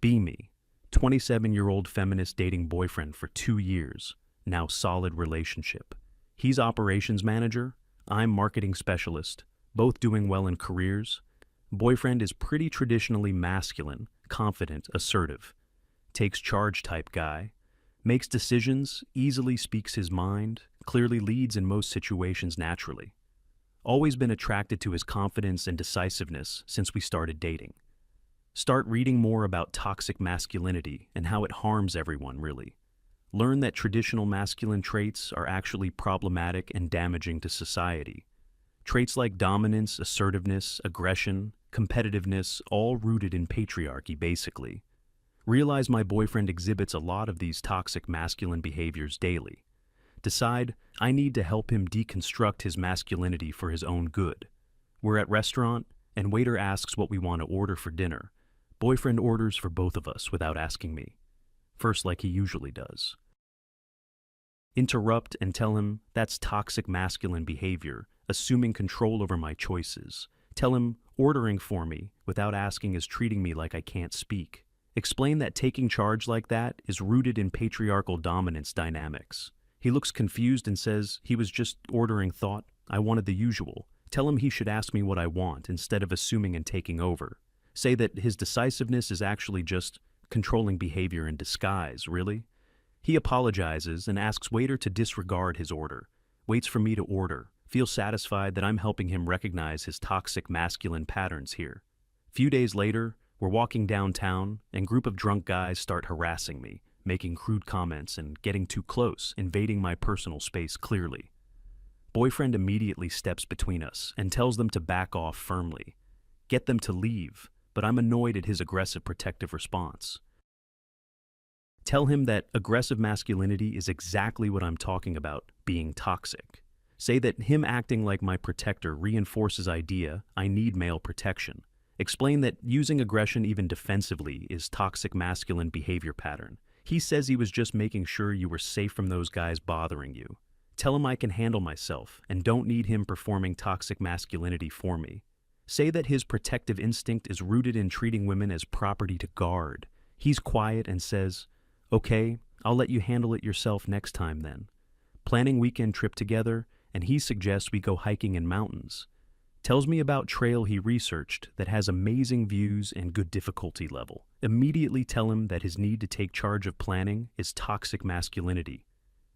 Be me. 27-year-old feminist dating boyfriend for 2 years. Now solid relationship. He's operations manager. I'm marketing specialist. Both doing well in careers. Boyfriend is pretty traditionally masculine, confident, assertive. Takes charge type guy. Makes decisions, easily speaks his mind, clearly leads in most situations naturally. Always been attracted to his confidence and decisiveness since we started dating. Start reading more about toxic masculinity and how it harms everyone, really. Learn that traditional masculine traits are actually problematic and damaging to society. Traits like dominance, assertiveness, aggression, competitiveness, all rooted in patriarchy, basically. Realize my boyfriend exhibits a lot of these toxic masculine behaviors daily. Decide, I need to help him deconstruct his masculinity for his own good. We're at restaurant, and waiter asks what we want to order for dinner. Boyfriend orders for both of us without asking me. First, like he usually does. Interrupt and tell him that's toxic masculine behavior, assuming control over my choices. Tell him ordering for me without asking is treating me like I can't speak. Explain that taking charge like that is rooted in patriarchal dominance dynamics. He looks confused and says he was just ordering thought. I wanted the usual. Tell him he should ask me what I want instead of assuming and taking over. Say that his decisiveness is actually just controlling behavior in disguise, really. He apologizes and asks waiter to disregard his order. Waits for me to order. Feels satisfied that I'm helping him recognize his toxic masculine patterns here. Few days later, we're walking downtown and a group of drunk guys start harassing me, making crude comments and getting too close, invading my personal space clearly. Boyfriend immediately steps between us and tells them to back off firmly. Get them to leave, but I'm annoyed at his aggressive protective response. Tell him that aggressive masculinity is exactly what I'm talking about, being toxic. Say that him acting like my protector reinforces idea, I need male protection. Explain that using aggression even defensively is toxic masculine behavior pattern. He says he was just making sure you were safe from those guys bothering you. Tell him I can handle myself and don't need him performing toxic masculinity for me. Say that his protective instinct is rooted in treating women as property to guard. He's quiet and says, okay, I'll let you handle it yourself next time then. Planning weekend trip together, and he suggests we go hiking in mountains. Tells me about trail he researched that has amazing views and good difficulty level. Immediately tell him that his need to take charge of planning is toxic masculinity.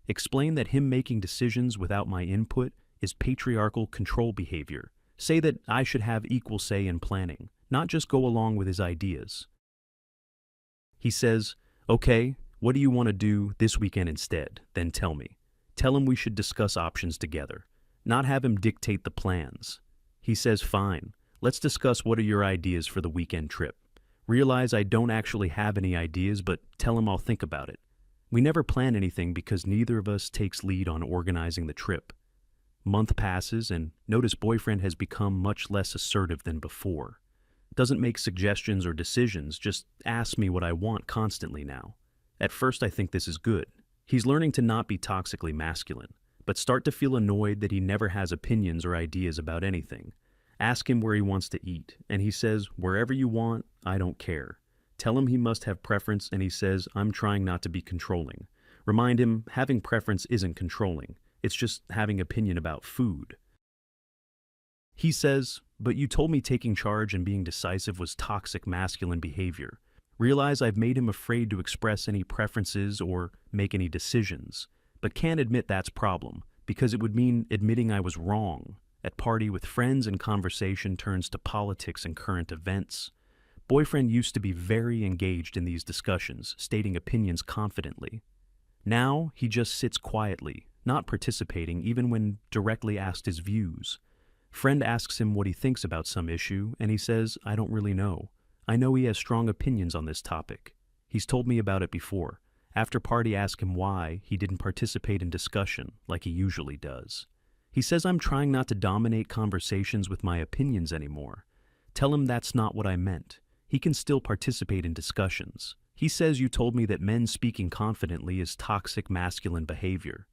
Explain that him making decisions without my input is patriarchal control behavior. Say that I should have equal say in planning, not just go along with his ideas. He says, okay, what do you want to do this weekend instead? Then tell me. Tell him we should discuss options together, not have him dictate the plans. He says, fine, let's discuss what are your ideas for the weekend trip. Realize I don't actually have any ideas, but tell him I'll think about it. We never plan anything because neither of us takes lead on organizing the trip. Month passes and notice boyfriend has become much less assertive than before. Doesn't make suggestions or decisions, just asks me what I want constantly now. At first I think this is good. He's learning to not be toxically masculine, but start to feel annoyed that he never has opinions or ideas about anything. Ask him where he wants to eat, and he says, wherever you want, I don't care. Tell him he must have preference, and he says, I'm trying not to be controlling. Remind him, having preference isn't controlling. It's just having opinion about food. He says, but you told me taking charge and being decisive was toxic masculine behavior. Realize I've made him afraid to express any preferences or make any decisions, but can't admit that's problem, because it would mean admitting I was wrong. At party with friends and conversation turns to politics and current events. Boyfriend used to be very engaged in these discussions, stating opinions confidently. Now he just sits quietly, not participating even when directly asked his views. Friend asks him what he thinks about some issue, and he says, I don't really know. I know he has strong opinions on this topic. He's told me about it before. After party ask him why he didn't participate in discussion like he usually does. He says I'm trying not to dominate conversations with my opinions anymore. Tell him that's not what I meant. He can still participate in discussions. He says you told me that men speaking confidently is toxic masculine behavior.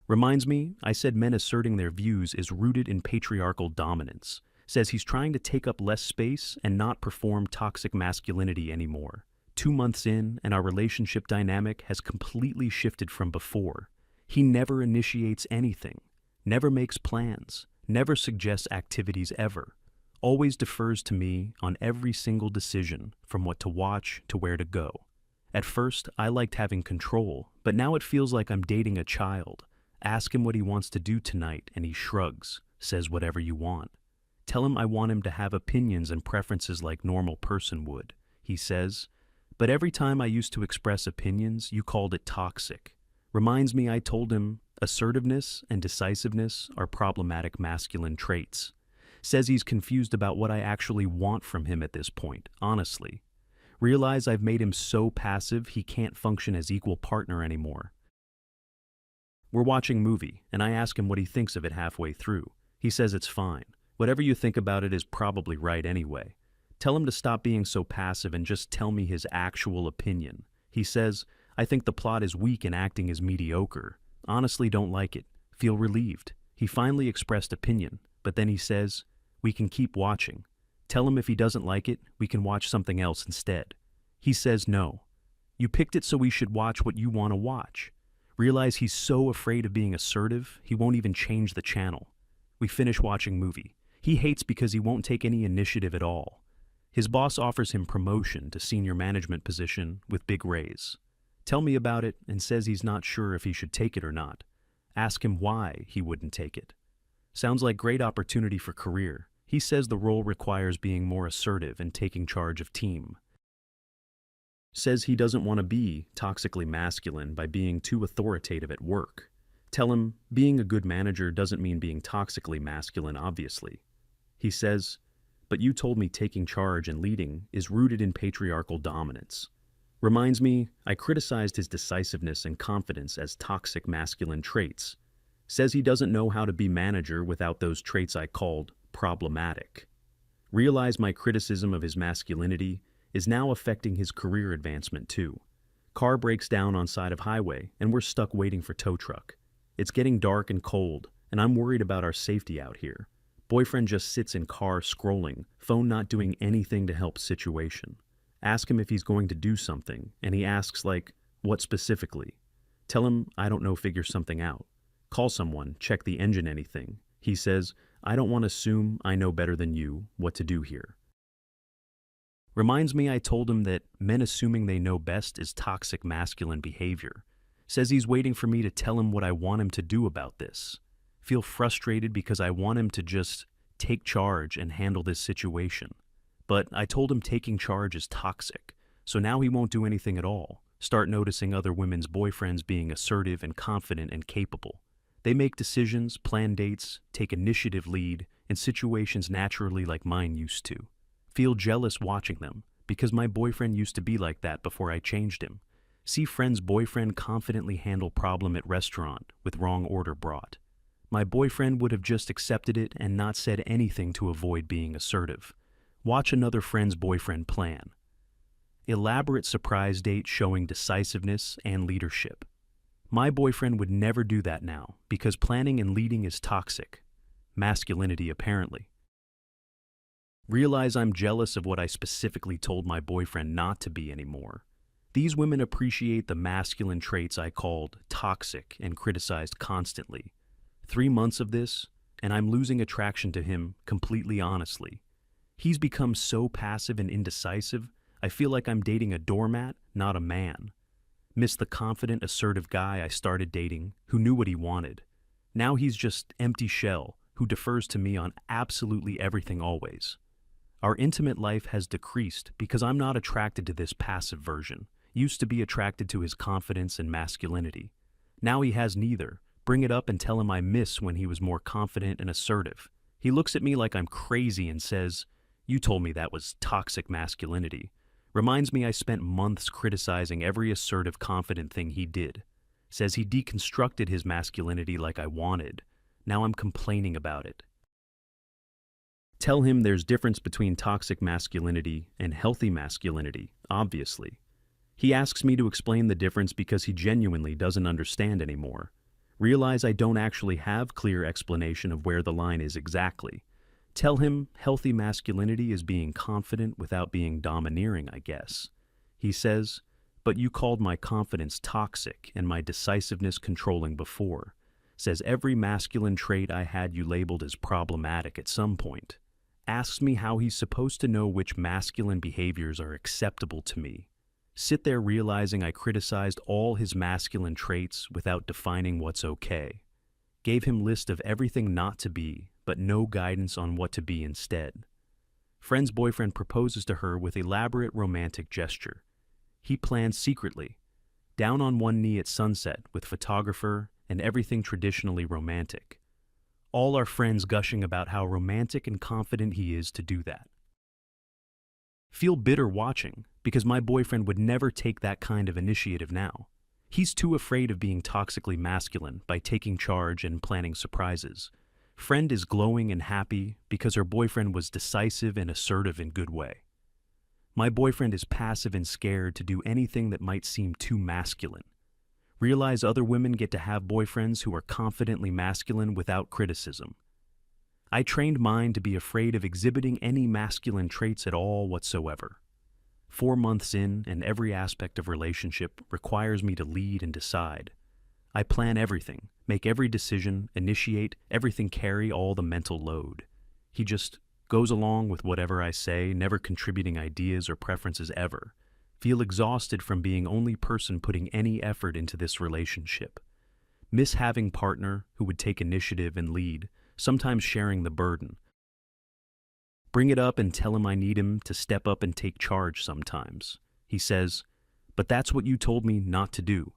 Reminds me, I said men asserting their views is rooted in patriarchal dominance. Says he's trying to take up less space and not perform toxic masculinity anymore. 2 months in, and our relationship dynamic has completely shifted from before. He never initiates anything, never makes plans, never suggests activities ever, always defers to me on every single decision, from what to watch to where to go. At first, I liked having control, but now it feels like I'm dating a child. Ask him what he wants to do tonight, and he shrugs, says whatever you want. Tell him I want him to have opinions and preferences like normal person would. He says, but every time I used to express opinions, you called it toxic. Reminds me I told him assertiveness and decisiveness are problematic masculine traits. Says he's confused about what I actually want from him at this point, honestly. Realize I've made him so passive he can't function as equal partner anymore. We're watching movie, and I ask him what he thinks of it halfway through. He says it's fine. Whatever you think about it is probably right anyway. Tell him to stop being so passive and just tell me his actual opinion. He says, I think the plot is weak and acting is mediocre. Honestly don't like it. Feel relieved. He finally expressed opinion, but then he says, we can keep watching. Tell him if he doesn't like it, we can watch something else instead. He says no. You picked it so we should watch what you want to watch. Realize he's so afraid of being assertive, he won't even change the channel. We finish watching movie. He hates because he won't take any initiative at all. His boss offers him promotion to senior management position with big raise. Tell me about it and says he's not sure if he should take it or not. Ask him why he wouldn't take it. Sounds like great opportunity for career. He says the role requires being more assertive and taking charge of team. Says he doesn't want to be toxically masculine by being too authoritative at work. Tell him being a good manager doesn't mean being toxically masculine, obviously. He says, but you told me taking charge and leading is rooted in patriarchal dominance. Reminds me, I criticized his decisiveness and confidence as toxic masculine traits. Says he doesn't know how to be manager without those traits I called problematic. Realize my criticism of his masculinity is now affecting his career advancement too. Car breaks down on side of highway and we're stuck waiting for tow truck. It's getting dark and cold and I'm worried about our safety out here. Boyfriend just sits in car scrolling, phone not doing anything to help situation. Ask him if he's going to do something, and he asks like, what specifically? Tell him I don't know, figure something out. Call someone, check the engine, anything. He says, I don't want to assume I know better than you what to do here. Reminds me I told him that men assuming they know best is toxic masculine behavior. Says he's waiting for me to tell him what I want him to do about this. Feel frustrated because I want him to just take charge and handle this situation. But I told him taking charge is toxic, so now he won't do anything at all. Start noticing other women's boyfriends being assertive and confident and capable. They make decisions, plan dates, take initiative lead in situations naturally like mine used to. Feel jealous watching them, because my boyfriend used to be like that before I changed him. See friend's boyfriend confidently handle problem at restaurant with wrong order brought. My boyfriend would have just accepted it and not said anything to avoid being assertive. Watch another friend's boyfriend plan. Elaborate surprise date showing decisiveness and leadership. My boyfriend would never do that now because planning and leading is toxic. Masculinity, apparently. Realize I'm jealous of what I specifically told my boyfriend not to be anymore. These women appreciate the masculine traits I called toxic and criticized constantly. 3 months of this, and I'm losing attraction to him completely honestly. He's become so passive and indecisive, I feel like I'm dating a doormat, not a man. Miss the confident, assertive guy I started dating who knew what he wanted. Now he's just empty shell who defers to me on absolutely everything always. Our intimate life has decreased because I'm not attracted to this passive version. Used to be attracted to his confidence and masculinity. Now he has neither. Bring it up and tell him I miss when he was more confident and assertive. He looks at me like I'm crazy and says, you told me that was toxic masculinity. Reminds me I spent months criticizing every assertive, confident thing he did. Says he deconstructed his masculinity like I wanted. Now I'm complaining about it. Tell him there's difference between toxic masculinity and healthy masculinity, obviously. He asks me to explain the difference because he genuinely doesn't understand anymore. Realize I don't actually have clear explanation of where the line is exactly. Tell him healthy masculinity is being confident without being domineering, I guess. He says, but you called my confidence toxic and my decisiveness controlling before. Says every masculine trait I had you labeled as problematic at some point. Asks me how he's supposed to know which masculine behaviors are acceptable to me. Sit there realizing I criticized all his masculine traits without defining what's okay. Gave him list of everything not to be, but no guidance on what to be instead. Friend's boyfriend proposes to her with elaborate romantic gesture. He plans secretly, down on one knee at sunset with photographer and everything traditionally romantic. All our friends gushing about how romantic and confident he is to do that. Feel bitter watching, because my boyfriend would never take that kind of initiative now. He's too afraid of being toxically masculine by taking charge and planning surprises. Friend is glowing and happy because her boyfriend was decisive and assertive in good way. My boyfriend is passive and scared to do anything that might seem too masculine. Realize other women get to have boyfriends who are confidently masculine without criticism. I trained mine to be afraid of exhibiting any masculine traits at all whatsoever. 4 months in, and every aspect of relationship requires me to lead and decide. I plan everything, make every decision, initiate, everything, carry all the mental load. He just goes along with whatever I say, never contributing ideas or preferences ever. Feel exhausted from being only person putting any effort into this relationship. Miss having partner who would take initiative and lead, sometimes sharing the burden. Bring it up and tell him I need him to step up and take charge sometimes. He says, but that's what you told me not to do.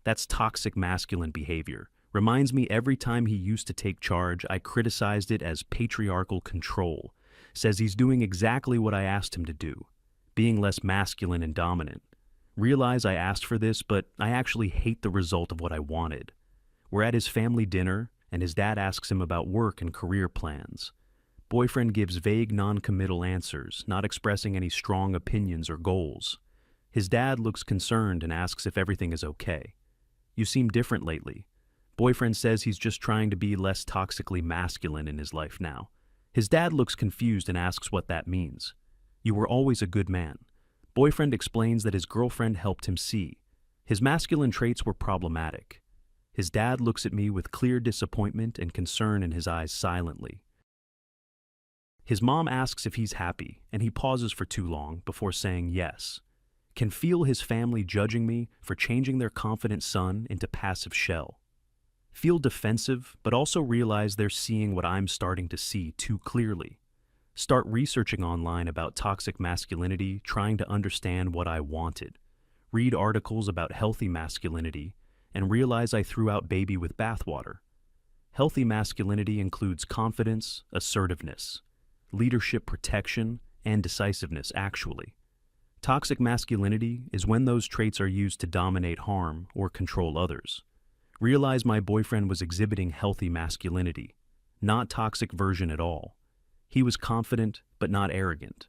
That's toxic masculine behavior. Reminds me every time he used to take charge, I criticized it as patriarchal control. Says he's doing exactly what I asked him to do, being less masculine and dominant. Realize I asked for this, but I actually hate the result of what I wanted. We're at his family dinner, and his dad asks him about work and career plans. Boyfriend gives vague non-committal answers, not expressing any strong opinions or goals. His dad looks concerned and asks if everything is okay. You seem different lately. Boyfriend says he's just trying to be less toxically masculine in his life now. His dad looks confused and asks what that means. You were always a good man. Boyfriend explains that his girlfriend helped him see. His masculine traits were problematic. His dad looks at me with clear disappointment and concern in his eyes silently. His mom asks if he's happy, and he pauses for too long before saying yes. Can feel his family judging me for changing their confident son into passive shell. Feel defensive, but also realize they're seeing what I'm starting to see too clearly. Start researching online about toxic masculinity, trying to understand what I wanted. Read articles about healthy masculinity, and realize I threw out baby with bathwater. Healthy masculinity includes confidence, assertiveness, leadership, protection, and decisiveness, actually. Toxic masculinity is when those traits are used to dominate, harm, or control others. Realize my boyfriend was exhibiting healthy masculinity, not toxic version at all. He was confident but not arrogant,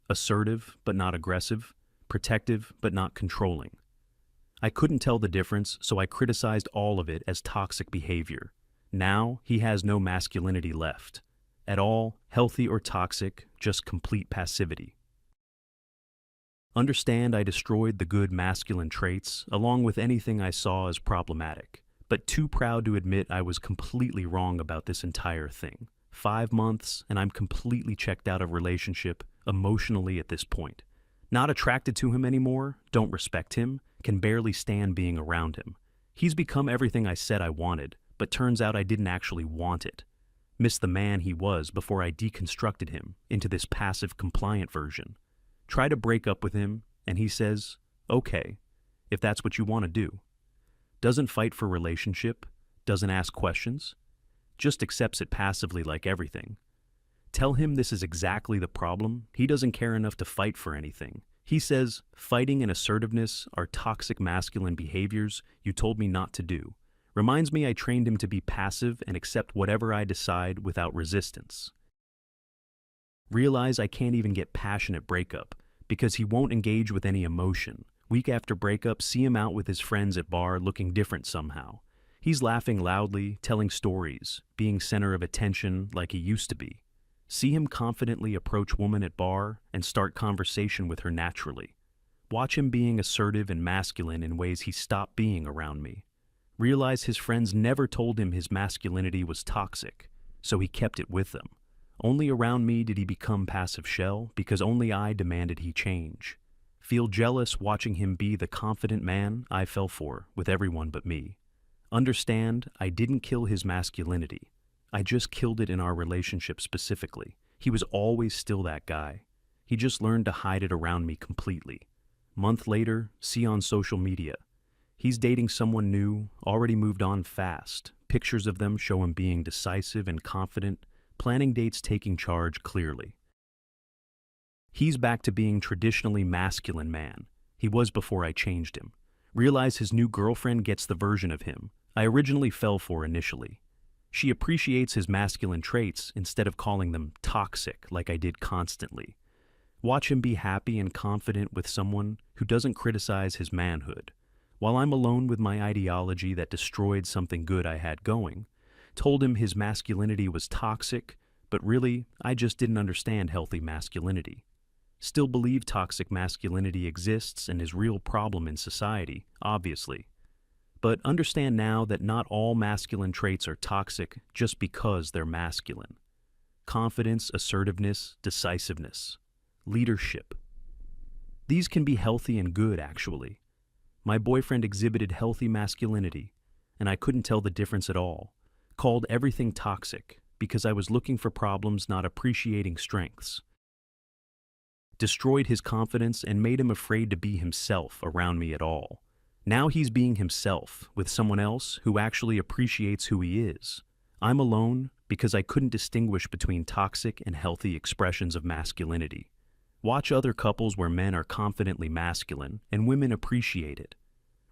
assertive but not aggressive, protective but not controlling. I couldn't tell the difference, so I criticized all of it as toxic behavior. Now he has no masculinity left. At all, healthy or toxic, just complete passivity. Understand I destroyed the good masculine traits, along with anything I saw as problematic, but too proud to admit I was completely wrong about this entire thing. 5 months, and I'm completely checked out of relationship, emotionally at this point. Not attracted to him anymore, don't respect him, can barely stand being around him. He's become everything I said I wanted, but turns out I didn't actually want it. Miss the man he was before I deconstructed him into this passive compliant version. Try to break up with him, and he says, okay, if that's what you want to do. Doesn't fight for relationship, doesn't ask questions, just accepts it passively like everything. Tell him this is exactly the problem. He doesn't care enough to fight for anything. He says, fighting and assertiveness are toxic masculine behaviors you told me not to do. Reminds me I trained him to be passive and accept whatever I decide without resistance. Realize I can't even get passionate breakup because he won't engage with any emotion. Week after breakup, see him out with his friends at bar looking different somehow. He's laughing loudly, telling stories, being center of attention like he used to be. See him confidently approach woman at bar and start conversation with her naturally. Watch him being assertive and masculine in ways he stopped being around me. Realize his friends never told him his masculinity was toxic, so he kept it with them. Only around me did he become passive shell because only I demanded he change. Feel jealous watching him be the confident man I fell for with everyone but me. Understand, I didn't kill his masculinity. I just killed it in our relationship specifically. He was always still that guy. He just learned to hide it around me completely. Month later, see on social media. He's dating someone new, already moved on fast. Pictures of them show him being decisive and confident, planning dates, taking charge clearly. He's back to being traditionally masculine man. He was before I changed him. Realize his new girlfriend gets the version of him I originally fell for initially. She appreciates his masculine traits instead of calling them toxic like I did constantly. Watch him be happy and confident with someone who doesn't criticize his manhood. While I'm alone with my ideology that destroyed something good I had going, told him his masculinity was toxic, but really, I just didn't understand healthy masculinity. Still believe toxic masculinity exists and is a real problem in society, obviously. But understand now that not all masculine traits are toxic just because they're masculine. Confidence, assertiveness, decisiveness, leadership. These can be healthy and good, actually. My boyfriend exhibited healthy masculinity, and I couldn't tell the difference at all. Called everything toxic because I was looking for problems, not appreciating strengths. Destroyed his confidence and made him afraid to be himself around me at all. Now he's being himself with someone else who actually appreciates who he is. I'm alone because I couldn't distinguish between toxic and healthy expressions of masculinity. Watch other couples where men are confidently masculine and women appreciate it.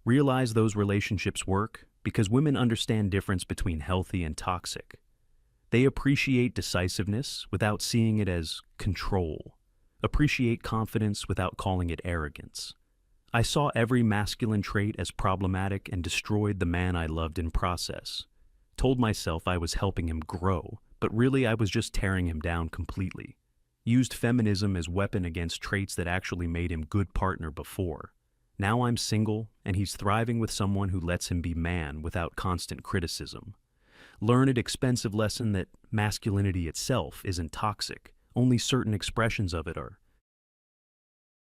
Realize those relationships work because women understand difference between healthy and toxic. They appreciate decisiveness without seeing it as control. Appreciate confidence without calling it arrogance. I saw every masculine trait as problematic and destroyed the man I loved in process. Told myself I was helping him grow, but really I was just tearing him down completely. Used feminism as weapon against traits that actually made him good partner before. Now I'm single, and he's thriving with someone who lets him be man without constant criticism. Learn an expensive lesson that masculinity itself isn't toxic. Only certain expressions of it are.